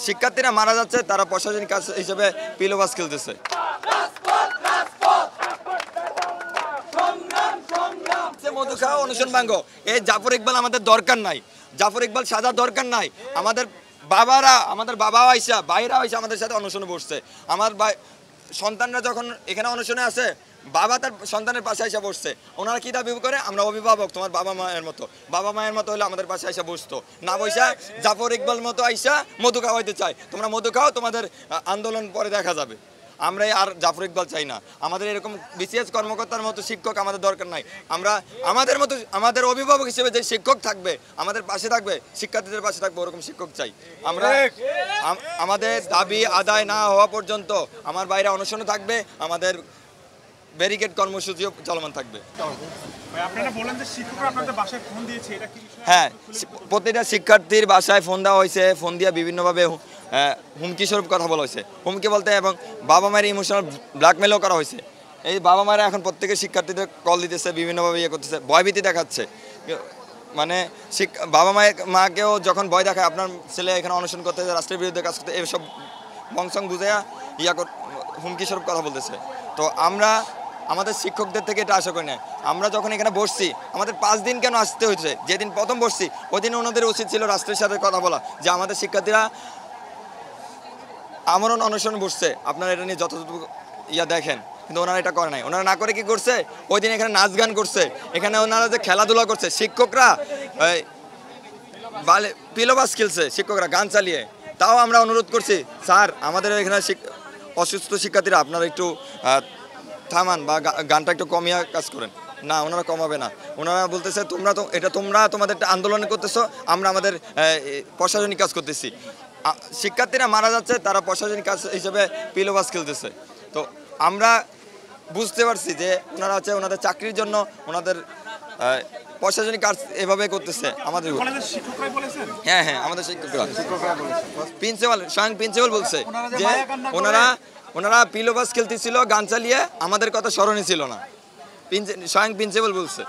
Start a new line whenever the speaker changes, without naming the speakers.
শিক্ষার্থীরা মারা যাচ্ছে, তারা প্রশাসনিক কাজ হিসেবে পিলোবাস খেলতেছে। মধু খাওয়া অনুশীলন ভাঙ্গ, এই জাফর ইকবাল আমাদের দরকার নাই, জাফর ইকবাল সাজা দরকার নাই। আমাদের বাবাও আইসা, ভাইরা আইসা আমাদের সাথে অনুশীলনে বসছে। আমার সন্তানরা যখন এখানে অনুশীলনে আছে, বাবা তার সন্তানের পাশে এসে বসছে। ওনারা কি দাবি করে, আমরা অভিভাবক, তোমার বাবা মায়ের মতো। বাবা মায়ের মতো হলে আমাদের পাশে এসে বসতো না, বসা জাফর ইকবাল মতো আইসা মধু খাওয়াইতে চায়। তোমরা মধু খাও, তোমাদের আন্দোলন পরে দেখা যাবে। আমরা আর জাফর ইকবাল চাই না। আমাদের এরকম বিসিএস কর্মকর্তার মতো শিক্ষক আমাদের দরকার নাই। আমরা আমাদের মতো, আমাদের অভিভাবক হিসেবে যে শিক্ষক থাকবে, আমাদের পাশে থাকবে, শিক্ষার্থীদের পাশে থাকবে, ওরকম শিক্ষক চাই আমরা। আমাদের দাবি আদায় না হওয়া পর্যন্ত আমার বাইরে অনশনে থাকবে, আমাদের ব্যারিকেড কর্মসূচিও চলমান থাকবে। হ্যাঁ, প্রতিটা শিক্ষার্থীর বাসায় ফোন দেওয়া হয়েছে, ফোন দিয়ে বিভিন্নভাবে হুমকি স্বরূপ কথা বলা হয়েছে। হুমকি বলতে এবং বাবা মায়ের ইমোশনাল ব্ল্যাকমেলও করা হয়েছে। এই বাবা মায়েরা এখন প্রত্যেকের শিক্ষার্থীদের কল দিতেছে, বিভিন্নভাবে ইয়ে করতেছে, ভয়ভীতি দেখাচ্ছে। মানে বাবা মাকেও যখন ভয় দেখায়, আপনার ছেলে এখানে অনশন করতে, রাষ্ট্রের বিরুদ্ধে কাজ করতে, এসব বংশং বুঝাইয়া হুমকি স্বরূপ কথা বলতেছে। তো আমরা আমাদের শিক্ষকদের থেকে এটা আশা করি না। আমরা যখন এখানে বসছি, আমাদের 5 দিন কেন আসতে হয়েছে? যেদিন প্রথম বসছি ওই দিন ওনাদের উচিত ছিল রাষ্ট্রের সাথে কথা বলা, যে আমাদের শিক্ষার্থীরা আমরণ অনশন বসছে, আপনারা এটা নিয়ে যতটুকু দেখেন। কিন্তু ওনারা এটা করে নাই। ওনারা না করে কি করছে, ওই দিন এখানে নাচ গান করছে, এখানে ওনারা যে খেলাধুলা করছে, শিক্ষকরা পিলোবাস খেলছে, শিক্ষকরা গান চালিয়ে। তাও আমরা অনুরোধ করছি, স্যার আমাদের এখানে অসুস্থ শিক্ষার্থীরা আপনারা একটু থামান বা গানটা একটু কমিয়ে কাজ করেন। না, ওনারা কমাবে না। ওনারা বলতেছে তোমরা তোমাদের আন্দোলন করতেছো, আমরা আমাদের প্রশাসনিক কাজ করতেছি। শিক্ষার্থীরা মারা যাচ্ছে, তারা প্রশাসনিক কাজ হিসেবে পিলোবাস খেলতেছে। তো আমরা বুঝতে পারছি যে ওনারা আছে ওনাদের চাকরির জন্য ওনাদের প্রশাসনিক কাজ এভাবে করতেছে। আমাদের হ্যাঁ, আমাদের শিক্ষকরা, প্রিন্সিপাল, স্বয়ং প্রিন্সিপাল বলছে যে ওনারা পিলোবাস খেলতেছিল গান চালিয়ে, আমাদের কথা স্মরণে ছিল না। স্বয়ং প্রিন্সিপাল বলছে।